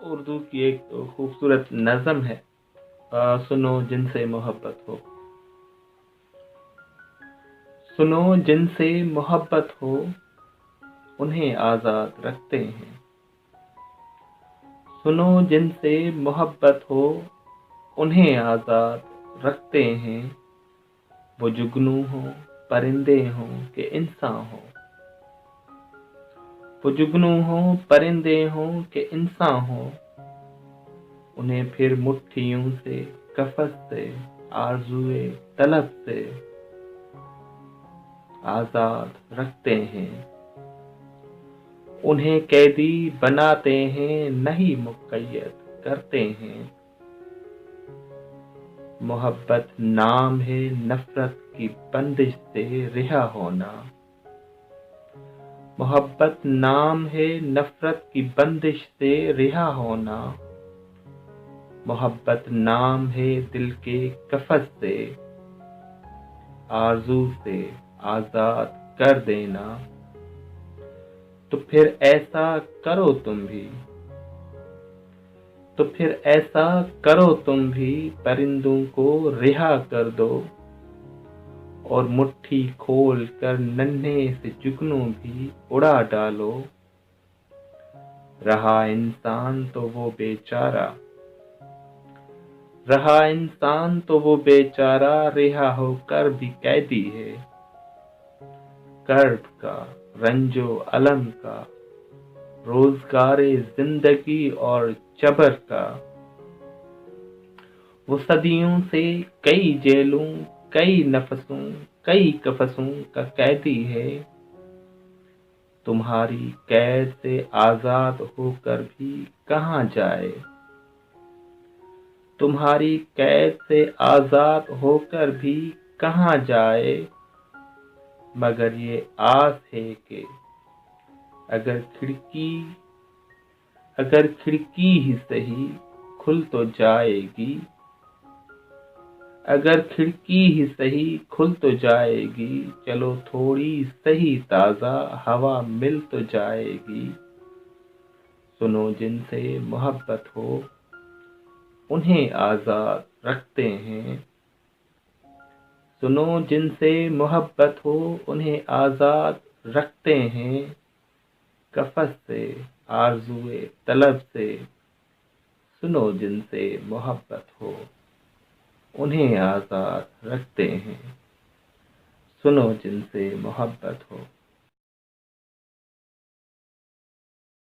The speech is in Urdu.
اردو کی ایک خوبصورت نظم ہے، سنو جن سے محبت ہو۔ سنو جن سے محبت ہو، انہیں آزاد رکھتے ہیں۔ سنو جن سے محبت ہو، انہیں آزاد رکھتے ہیں۔ وہ جگنو ہوں، پرندے ہوں کہ انسان ہوں۔ وہ جگنو ہوں، پرندے ہوں کہ انسان ہوں۔ انہیں پھر مٹھیوں سے، قفس سے، آرزوئے طلب سے آزاد رکھتے ہیں۔ انہیں قیدی بناتے ہیں، نہیں مقید کرتے ہیں۔ محبت نام ہے نفرت کی بندش سے رہا ہونا۔ محبت نام ہے نفرت کی بندش سے رہا ہونا۔ محبت نام ہے دل کے قفس سے، آرزو سے آزاد کر دینا۔ تو پھر ایسا کرو تم بھی، تو پھر ایسا کرو تم بھی، پرندوں کو رہا کر دو، اور مٹھی کھول کر ننھے سے جگنوں بھی اڑا ڈالو۔ رہا انسان تو وہ بیچارہ، رہا انسان تو وہ بیچارہ، رہا ہو کر بھی قیدی ہے۔ کرب کا، رنج و الم کا، روزگار زندگی اور جبر کا، وہ صدیوں سے کئی جیلوں، کئی نفسوں، کئی قفسوں کا قیدی ہے۔ تمہاری قید سے آزاد ہو کر بھی کہاں جائے؟ تمہاری قید سے آزاد ہو کر بھی کہاں جائے؟ مگر یہ آس ہے کہ اگر کھڑکی ہی صحیح کھل تو جائے گی، اگر کھڑکی ہی صحیح کھل تو جائے گی، چلو تھوڑی صحیح تازہ ہوا مل تو جائے گی۔ سنو جن سے محبت ہو، انہیں آزاد رکھتے ہیں۔ سنو جن سے محبت ہو، انہیں آزاد رکھتے ہیں۔ قفس سے، آرزوئے طلب سے، سنو جن سے محبت ہو، انہیں آزاد رکھتے ہیں۔ سنو جن سے محبت ہو۔